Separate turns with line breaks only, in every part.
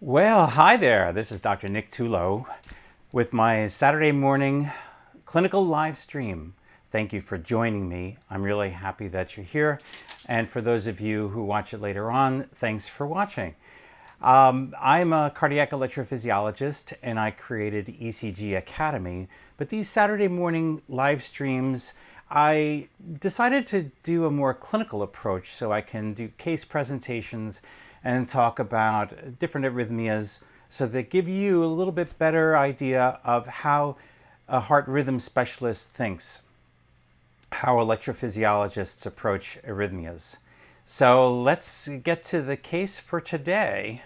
Well, hi there. This is Dr. Nick Tulo with my Saturday morning clinical live stream. Thank you for joining me. I'm really happy that you're here. And for those of you who watch it later on, thanks for watching. I'm a cardiac electrophysiologist and I created ECG Academy. But these Saturday morning live streams, I decided to do a more clinical approach so I can do case presentations and talk about different arrhythmias so that give you a little bit better idea of how a heart rhythm specialist thinks, how electrophysiologists approach arrhythmias. So let's get to the case for today.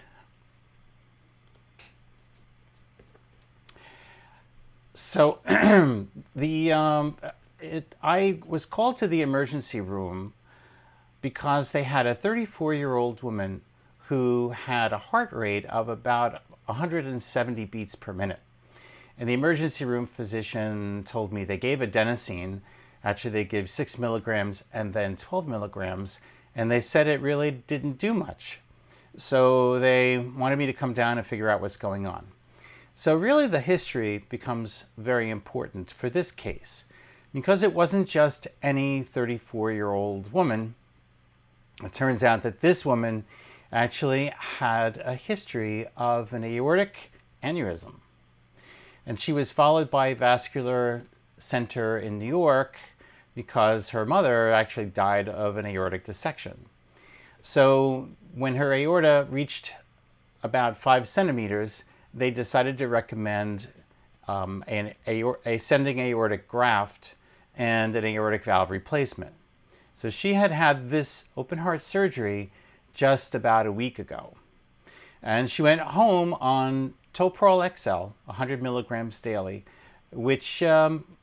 So I was called to the emergency room because they had a 34-year-old woman who had a heart rate of about 170 beats per minute. And the emergency room physician told me they gave adenosine. Actually, they gave 6 milligrams and then 12 milligrams. And they said it really didn't do much. So they wanted me to come down and figure out what's going on. So really the history becomes very important for this case because it wasn't just any 34-year-old woman. It turns out that this woman actually had a history of an aortic aneurysm. And she was followed by a vascular center in New York because her mother actually died of an aortic dissection. So when her aorta reached about 5 centimeters, they decided to recommend an ascending aortic graft and an aortic valve replacement. So she had had this open heart surgery just about a week ago. And she went home on Toprol XL, 100 milligrams daily, which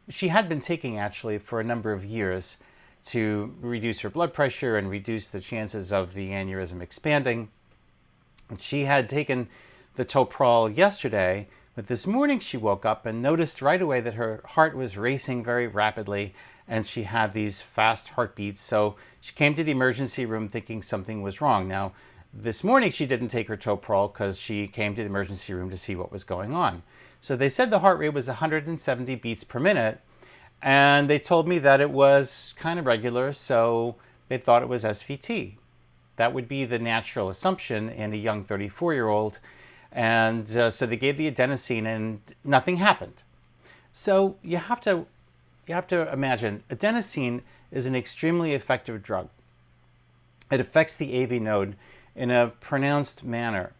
she had been taking actually for a number of years to reduce her blood pressure and reduce the chances of the aneurysm expanding. And she had taken the Toprol yesterday, but this morning she woke up and noticed right away that her heart was racing very rapidly and she had these fast heartbeats. So she came to the emergency room thinking something was wrong. Now, this morning she didn't take her Toprol because she came to the emergency room to see what was going on. So they said the heart rate was 170 beats per minute, and they told me that it was kind of regular, so they thought it was SVT. That would be the natural assumption in a young 34-year-old. And so they gave the adenosine and nothing happened. So you have to imagine adenosine is an extremely effective drug. It affects the AV node in a pronounced manner,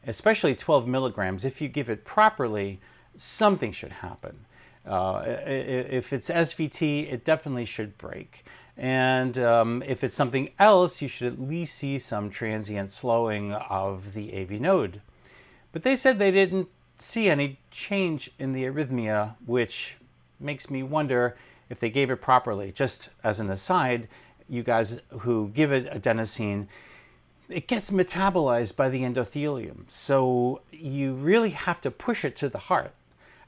especially 12 milligrams. If you give it properly, something should happen. If it's SVT, it definitely should break. And if it's something else, you should at least see some transient slowing of the AV node. But they said they didn't see any change in the arrhythmia, which makes me wonder if they gave it properly. Just as an aside, you guys who give it adenosine, it gets metabolized by the endothelium. So you really have to push it to the heart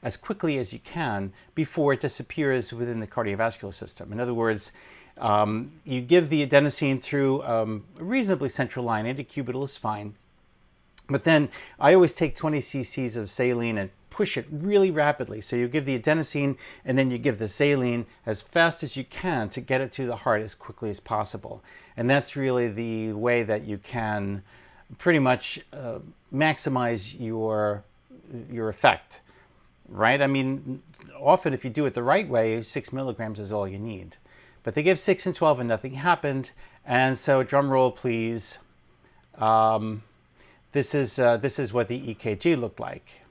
as quickly as you can before it disappears within the cardiovascular system. In other words, you give the adenosine through a reasonably central line. Antecubital is fine. But then I always take 20 cc's of saline and push it really rapidly. So you give the adenosine and then you give the saline as fast as you can to get it to the heart as quickly as possible. And that's really the way that you can pretty much maximize your effect, right? I mean, often if you do it the right way, 6 milligrams is all you need. But they give 6 and 12 and nothing happened. And so drum roll, please. This is what the EKG looked like.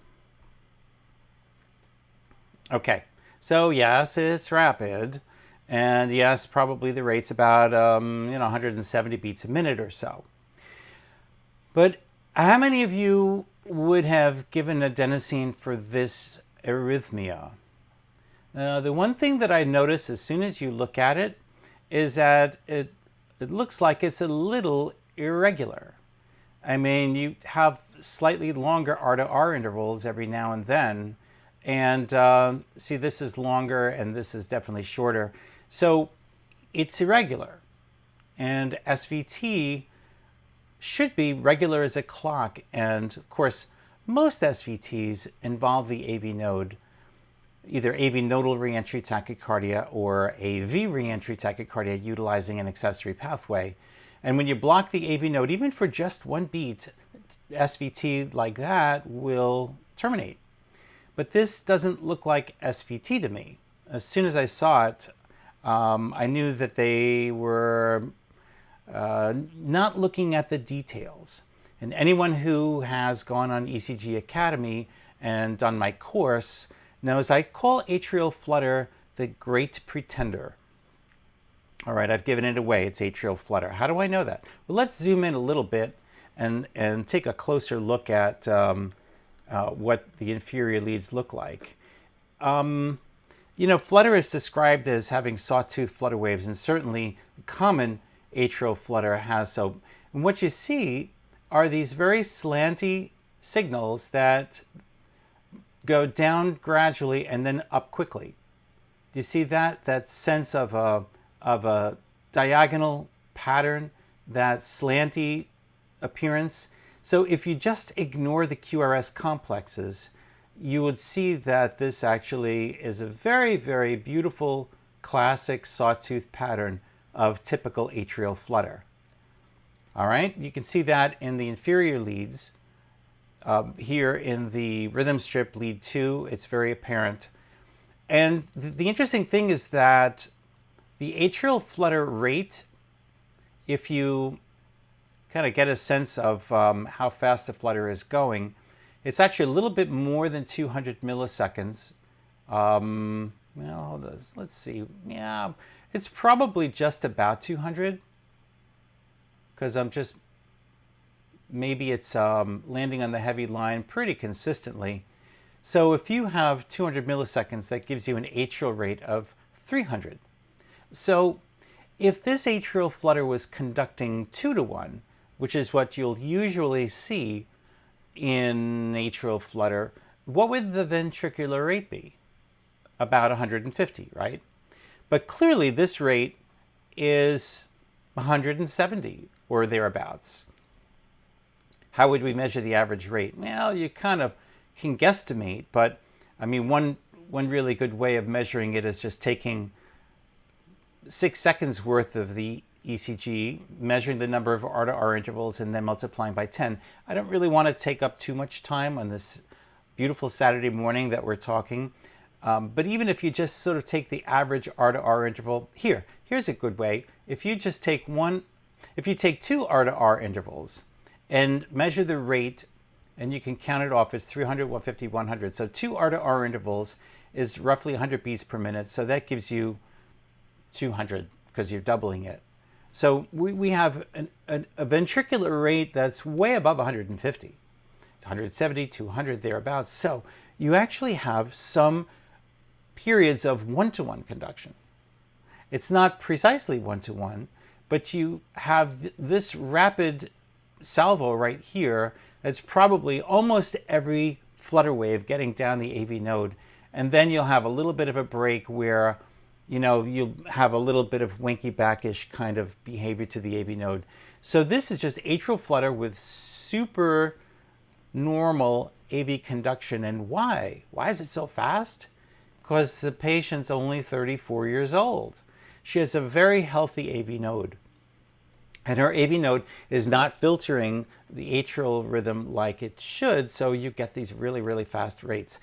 Okay, so yes, it's rapid, and yes, probably the rate's about 170 beats a minute or so. But how many of you would have given adenosine for this arrhythmia? The one thing that I notice as soon as you look at it is that it looks like it's a little irregular. I mean, you have slightly longer R to R intervals every now and then. And see, this is longer and this is definitely shorter. So it's irregular. And SVT should be regular as a clock. And of course, most SVTs involve the AV node, either AV nodal reentry tachycardia or AV reentry tachycardia utilizing an accessory pathway. And when you block the AV node, even for just one beat, SVT like that will terminate. But this doesn't look like SVT to me. As soon as I saw it, I knew that they were not looking at the details. And anyone who has gone on ECG Academy and done my course knows I call atrial flutter the great pretender. All right, I've given it away. It's atrial flutter. How do I know that? Well, let's zoom in a little bit and take a closer look at what the inferior leads look like. You know, flutter is described as having sawtooth flutter waves, and certainly common atrial flutter has so. And what you see are these very slanty signals that go down gradually and then up quickly. Do you see that? That sense of a diagonal pattern, that slanty appearance. So if you just ignore the QRS complexes, you would see that this actually is a very, very beautiful classic sawtooth pattern of typical atrial flutter. All right, you can see that in the inferior leads. Here in the rhythm strip lead 2, it's very apparent. And the interesting thing is that the atrial flutter rate, if you kind of get a sense of how fast the flutter is going, it's actually a little bit more than 200 milliseconds. Well, let's see. Yeah, it's probably just about 200, because maybe it's landing on the heavy line pretty consistently. So if you have 200 milliseconds, that gives you an atrial rate of 300. So if this atrial flutter was conducting 2 to 1, which is what you'll usually see in atrial flutter, what would the ventricular rate be? About 150, right? But clearly this rate is 170 or thereabouts. How would we measure the average rate? Well, you kind of can guesstimate, but I mean, one really good way of measuring it is just taking 6 seconds worth of the ECG, measuring the number of R-to-R intervals, and then multiplying by 10. I don't really want to take up too much time on this beautiful Saturday morning that we're talking. But even if you just sort of take the average R-to-R interval, here's a good way. If you just take take 2 R-to-R intervals and measure the rate, and you can count it off as 300, 150, 100. So 2 R-to-R intervals is roughly 100 beats per minute. So that gives you 200 because you're doubling it. So we have a ventricular rate that's way above 150. It's 170, 200, thereabouts. So you actually have some periods of 1-to-1 conduction. It's not precisely 1-to-1, but you have this rapid salvo right here that's probably almost every flutter wave getting down the AV node. And then you'll have a little bit of a break where, you know, you'll have a little bit of winky backish kind of behavior to the AV node. So this is just atrial flutter with super normal AV conduction. And why? Why is it so fast? Because the patient's only 34 years old. She has a very healthy AV node. And her AV node is not filtering the atrial rhythm like it should, so you get these really, really fast rates.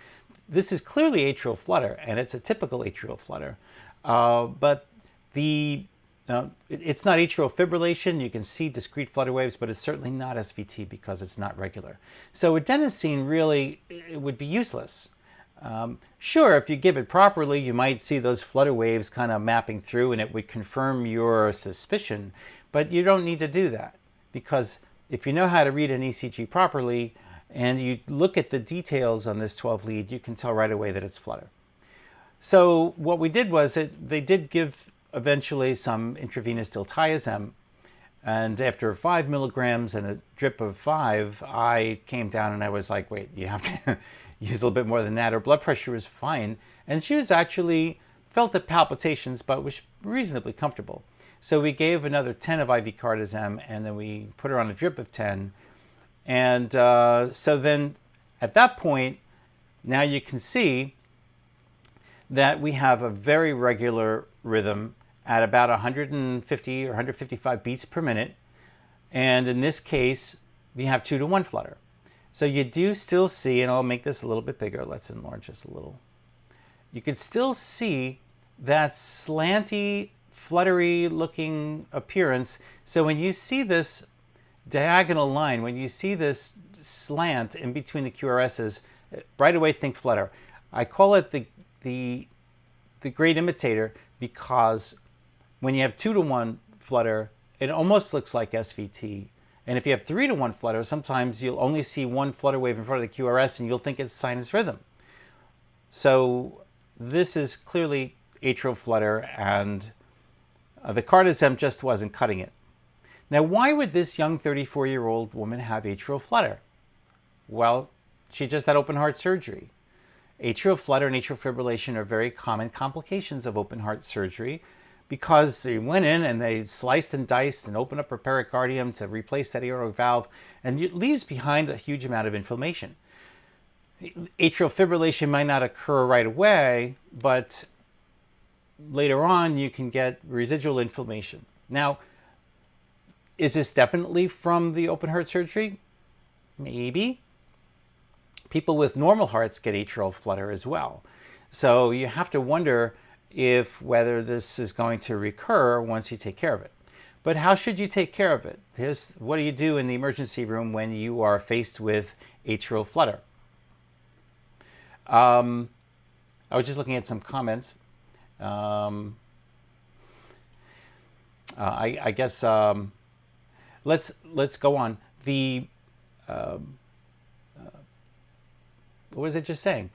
This is clearly atrial flutter, and it's a typical atrial flutter. But it's not atrial fibrillation. You can see discrete flutter waves, but it's certainly not SVT because it's not regular. So adenosine really, it would be useless. Sure, if you give it properly, you might see those flutter waves kind of mapping through and it would confirm your suspicion, but you don't need to do that, because if you know how to read an ECG properly and you look at the details on this 12 lead, you can tell right away that it's flutter. So what we did was they did give eventually some intravenous diltiazem, and after 5 milligrams and a drip of 5, I came down and I was like, wait, you have to use a little bit more than that. Her blood pressure was fine, and she was actually felt the palpitations, but was reasonably comfortable. So we gave another 10 of IV cardizem, and then we put her on a drip of 10. And so then at that point, now you can see that we have a very regular rhythm at about 150 or 155 beats per minute. And in this case, we have 2-to-1 flutter. So you do still see, and I'll make this a little bit bigger. Let's enlarge this a little. You can still see that slanty, fluttery looking appearance. So when you see this diagonal line, when you see this slant in between the QRSs, right away think flutter. I call it the great imitator because when you have 2-to-1 flutter, it almost looks like SVT. And if you have 3-to-1 flutter, sometimes you'll only see one flutter wave in front of the QRS and you'll think it's sinus rhythm. So this is clearly atrial flutter, and the cardizem just wasn't cutting it. Now, why would this young 34-year-old woman have atrial flutter? Well, she just had open heart surgery. Atrial flutter and atrial fibrillation are very common complications of open heart surgery because they went in and they sliced and diced and opened up her pericardium to replace that aortic valve, and it leaves behind a huge amount of inflammation. Atrial fibrillation might not occur right away, but later on you can get residual inflammation. Now, is this definitely from the open heart surgery? Maybe. People with normal hearts get atrial flutter as well. So you have to wonder whether this is going to recur once you take care of it. But how should you take care of it? What do you do in the emergency room when you are faced with atrial flutter? I was just looking at some comments. I guess let's go on. What was it just saying?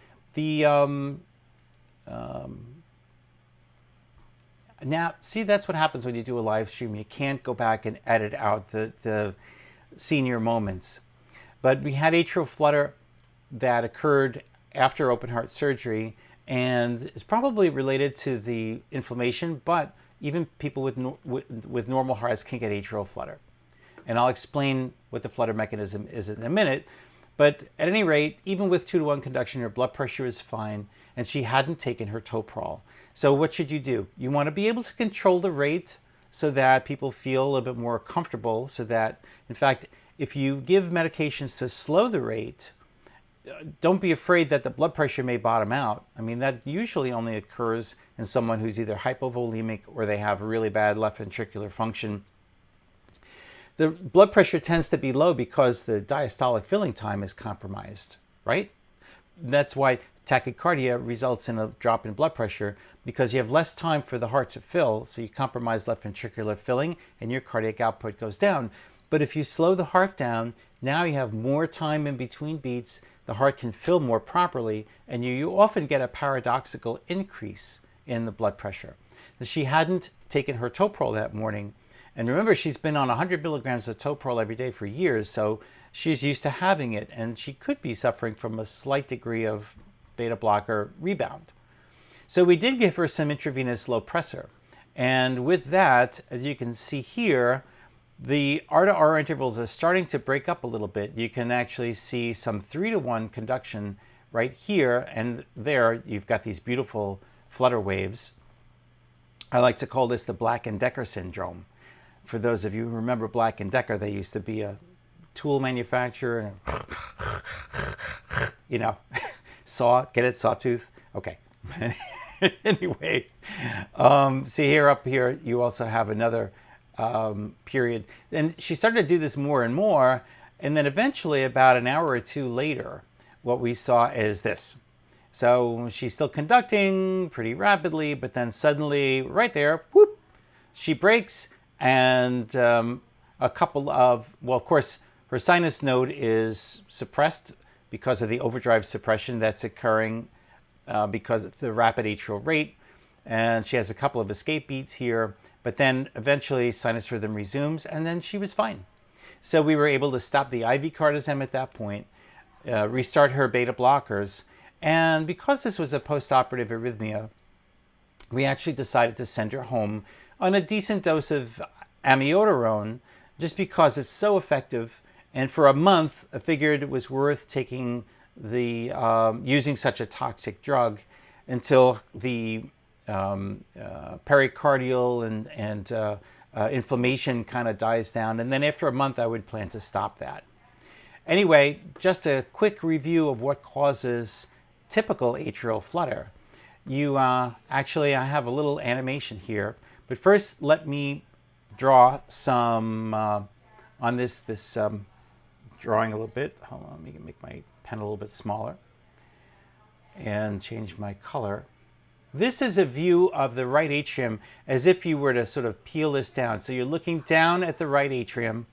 Now, see, that's what happens when you do a live stream. You can't go back and edit out the senior moments. But we had atrial flutter that occurred after open heart surgery and is probably related to the inflammation, but even people with normal hearts can get atrial flutter. And I'll explain what the flutter mechanism is in a minute. But at any rate, even with 2-to-1 conduction, her blood pressure is fine, and she hadn't taken her toprol. So what should you do? You want to be able to control the rate so that people feel a little bit more comfortable, so that, in fact, if you give medications to slow the rate, don't be afraid that the blood pressure may bottom out. I mean, that usually only occurs in someone who's either hypovolemic or they have really bad left ventricular function. The blood pressure tends to be low because the diastolic filling time is compromised, right? That's why tachycardia results in a drop in blood pressure, because you have less time for the heart to fill, so you compromise left ventricular filling and your cardiac output goes down. But if you slow the heart down, now you have more time in between beats, the heart can fill more properly, and you often get a paradoxical increase in the blood pressure. She hadn't taken her toprol that morning, and remember, she's been on 100 milligrams of toprol every day for years, so she's used to having it, and she could be suffering from a slight degree of beta blocker rebound. So we did give her some intravenous low pressor, and with that, as you can see here, the R-to-R intervals are starting to break up a little bit. You can actually see some 3-to-1 conduction right here, and there you've got these beautiful flutter waves. I like to call this the Black and Decker syndrome. For those of you who remember Black and Decker, they used to be a tool manufacturer, and get it, sawtooth? Okay. Anyway, see here, up here, you also have another period. And she started to do this more and more, and then eventually, about an hour or two later, what we saw is this. So she's still conducting pretty rapidly, but then suddenly, right there, whoop, she breaks, and a couple of, well, of course, her sinus node is suppressed because of the overdrive suppression that's occurring because of the rapid atrial rate. And she has a couple of escape beats here, but then eventually sinus rhythm resumes, and then she was fine. So we were able to stop the IV cardizem at that point, restart her beta blockers, and because this was a post-operative arrhythmia, we actually decided to send her home on a decent dose of amiodarone just because it's so effective. And for a month, I figured it was worth taking the using such a toxic drug until the pericardial and inflammation kind of dies down. And then after a month, I would plan to stop that. Anyway, just a quick review of what causes typical atrial flutter. You actually, I have a little animation here, but first let me draw some on this drawing a little bit. Hold on, let me make my pen a little bit smaller and change my color. This is a view of the right atrium as if you were to sort of peel this down. So you're looking down at the right atrium,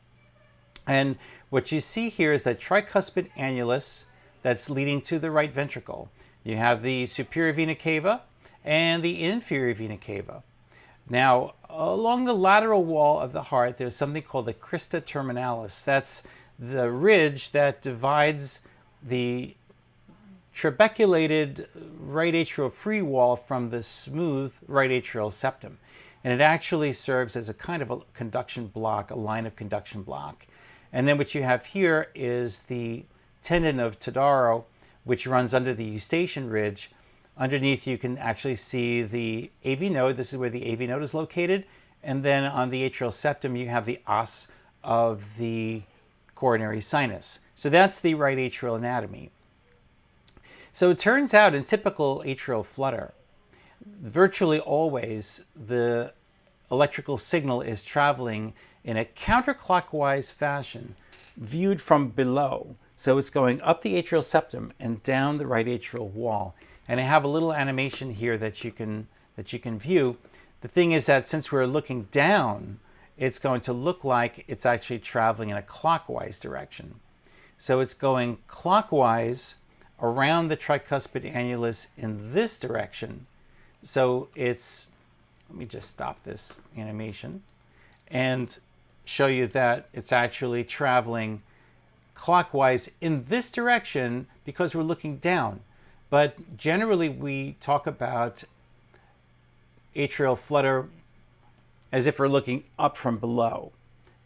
and what you see here is that tricuspid annulus that's leading to the right ventricle. You have the superior vena cava and the inferior vena cava. Now, along the lateral wall of the heart, there's something called the crista terminalis. That's the ridge that divides the trabeculated right atrial free wall from the smooth right atrial septum. And it actually serves as a kind of a conduction block, a line of conduction block. And then what you have here is the tendon of Todaro, which runs under the eustachian ridge. Underneath, you can actually see the AV node. This is where the AV node is located. And then on the atrial septum, you have the os of the coronary sinus. So that's the right atrial anatomy. So it turns out in typical atrial flutter, virtually always the electrical signal is traveling in a counterclockwise fashion viewed from below. So it's going up the atrial septum and down the right atrial wall. And I have a little animation here that you can view. The thing is that since we're looking down, it's going to look like it's actually traveling in a clockwise direction. So it's going clockwise around the tricuspid annulus in this direction. So it's, let me just stop this animation and show you that it's actually traveling clockwise in this direction because we're looking down. But generally we talk about atrial flutter as if we're looking up from below,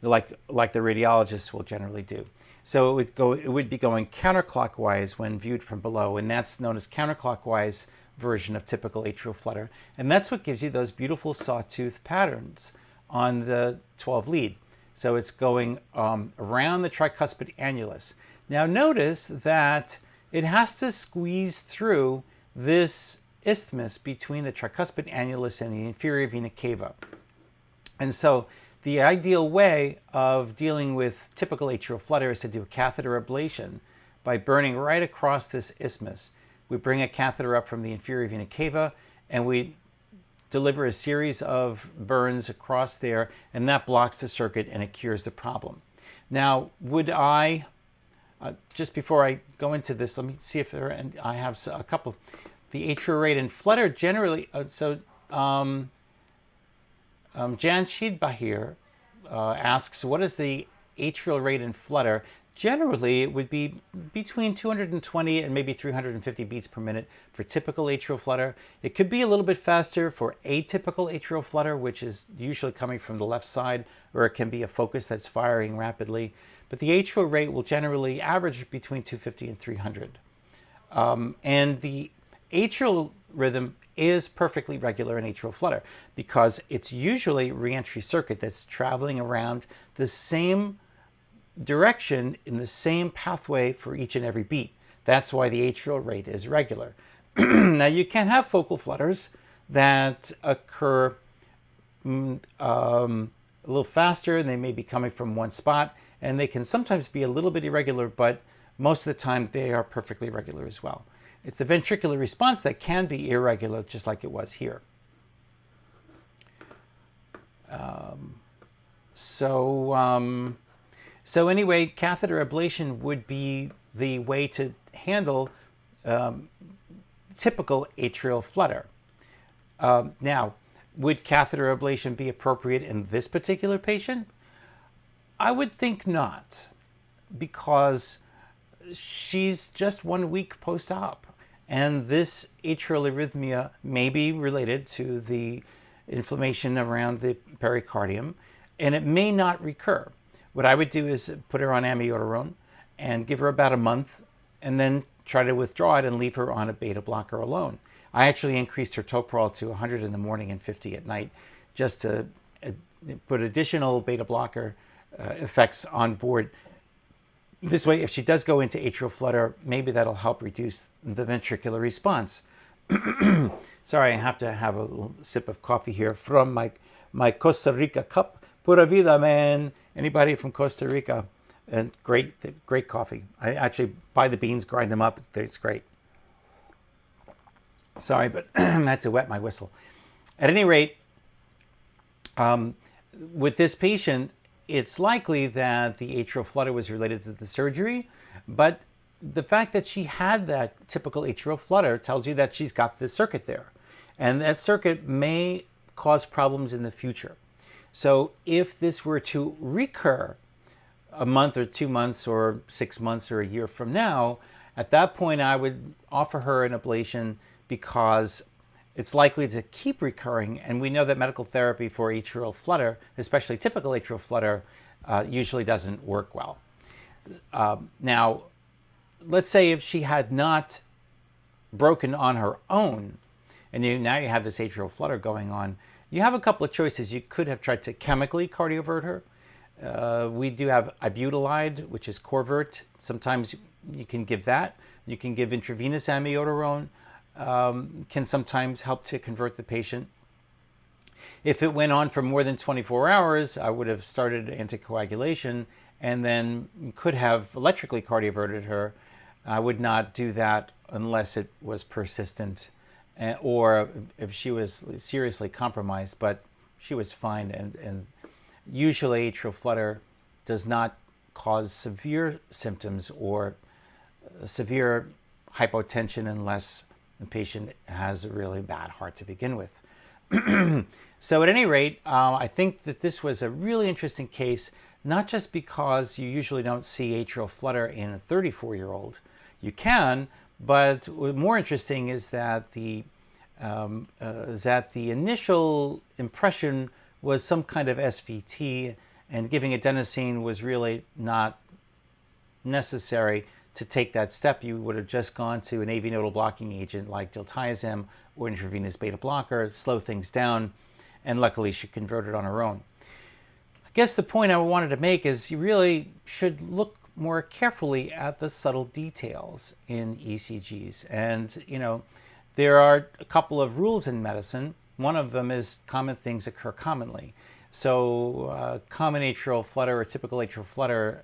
like the radiologists will generally do. So it would be going counterclockwise when viewed from below, and that's known as counterclockwise version of typical atrial flutter. And that's what gives you those beautiful sawtooth patterns on the 12 lead. So it's going around the tricuspid annulus. Now notice that it has to squeeze through this isthmus between the tricuspid annulus and the inferior vena cava. And so the ideal way of dealing with typical atrial flutter is to do a catheter ablation by burning right across this isthmus. We bring a catheter up from the inferior vena cava and we deliver a series of burns across there, and that blocks the circuit and it cures the problem. Now, would I, just before I go into this, let me see if there, and I have a couple. The atrial rate in flutter generally, Jan Sheedbahir asks, what is the atrial rate in flutter? Generally, it would be between 220 and maybe 350 beats per minute for typical atrial flutter. It could be a little bit faster for atypical atrial flutter, which is usually coming from the left side, or it can be a focus that's firing rapidly. But the atrial rate will generally average between 250 and 300. And the atrial rhythm is perfectly regular in atrial flutter because it's usually reentry circuit that's traveling around the same direction in the same pathway for each and every beat. That's why the atrial rate is regular. Now you can have focal flutters that occur a little faster, and they may be coming from one spot, and they can sometimes be a little bit irregular, but most of the time they are perfectly regular as well. It's the ventricular response that can be irregular, just like it was here. So anyway, catheter ablation would be the way to handle typical atrial flutter. Now, would catheter ablation be appropriate in this particular patient? I would think not, because she's just 1 week post-op, and this atrial arrhythmia may be related to the inflammation around the pericardium, and it may not recur. What I would do is put her on amiodarone and give her about a month, and then try to withdraw it and leave her on a beta blocker alone. I actually increased her toprol to 100 in the morning and 50 at night, just to put additional beta blocker effects on board. This way, if she does go into atrial flutter, maybe that'll help reduce the ventricular response. Sorry, I have to have a little sip of coffee here from my Costa Rica cup. Pura vida, man. Anybody from Costa Rica? And great coffee. I actually buy the beans, grind them up. It's great. Sorry, but I had to wet my whistle. At any rate, with this patient, it's likely that the atrial flutter was related to the surgery, but the fact that she had that typical atrial flutter tells you that she's got this circuit there. And that circuit may cause problems in the future. So if this were to recur a month or 2 months or 6 months or a year from now, at that point I would offer her an ablation, because it's likely to keep recurring, and we know that medical therapy for atrial flutter, especially typical atrial flutter, usually doesn't work well. Now, let's say if she had not broken on her own, and now you have this atrial flutter going on, you have a couple of choices. You could have tried to chemically cardioavert her. We do have ibutylide, which is Corvert. Sometimes you can give that. You can give intravenous amiodarone. Can sometimes help to convert the patient. If it went on for more than 24 hours, I would have started anticoagulation and then could have electrically cardioverted her. I would not do that unless it was persistent, or if she was seriously compromised, but she was fine. And usually atrial flutter does not cause severe symptoms or severe hypotension unless the patient has a really bad heart to begin with. So at any rate, I think that this was a really interesting case, not just because you usually don't see atrial flutter in a 34-year-old. You can, but what's more interesting is that the initial impression was some kind of SVT, and giving adenosine was really not necessary to take that step. You would have just gone to an AV nodal blocking agent like diltiazem or intravenous beta blocker, slow things down, and luckily she converted on her own. I guess the point I wanted to make is you really should look more carefully at the subtle details in ECGs. And, there are a couple of rules in medicine. One of them is common things occur commonly. So common atrial flutter or typical atrial flutter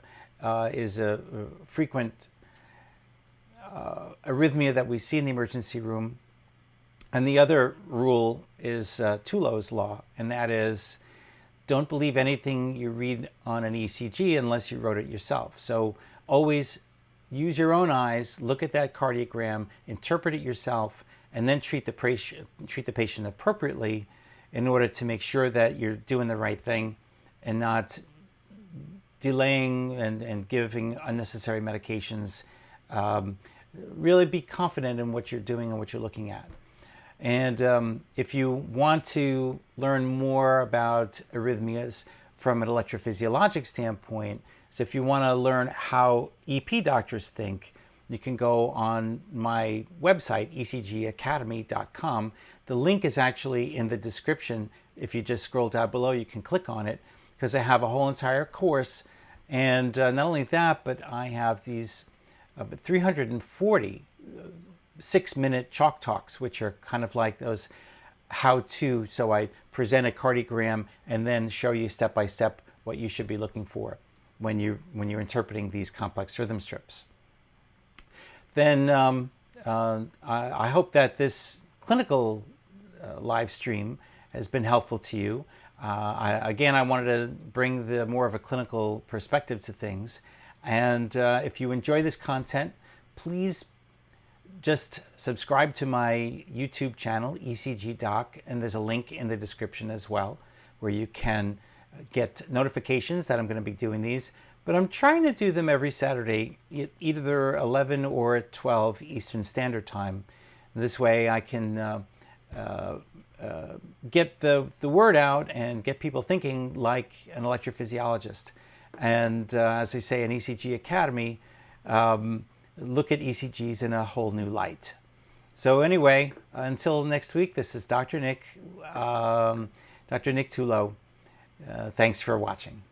is a frequent arrhythmia that we see in the emergency room. And the other rule is Tulow's law, and that is don't believe anything you read on an ECG unless you wrote it yourself. So always use your own eyes, look at that cardiogram, interpret it yourself, and then treat the patient appropriately in order to make sure that you're doing the right thing and not delaying and giving unnecessary medications. Really be confident in what you're doing and what you're looking at. And if you want to learn more about arrhythmias from an electrophysiologic standpoint, so if you want to learn how EP doctors think, you can go on my website, ecgacademy.com. The link is actually in the description. If you just scroll down below, you can click on it, because I have a whole entire course. And not only that, but I have these 340 6-minute chalk talks, which are kind of like those how-to. So I present a cardiogram and then show you step by step what you should be looking for when you're interpreting these complex rhythm strips. Then I hope that this clinical live stream has been helpful to you. Again, I wanted to bring more of a clinical perspective to things. And if you enjoy this content, please just subscribe to my YouTube channel, ECG Doc, and there's a link in the description as well where you can get notifications that I'm going to be doing these. But I'm trying to do them every Saturday, either 11 or 12 Eastern Standard Time. This way I can get the word out and get people thinking like an electrophysiologist. And as they say in ECG Academy, look at ECGs in a whole new light. So anyway, until next week, this is Dr. Nick Tulo. Thanks for watching.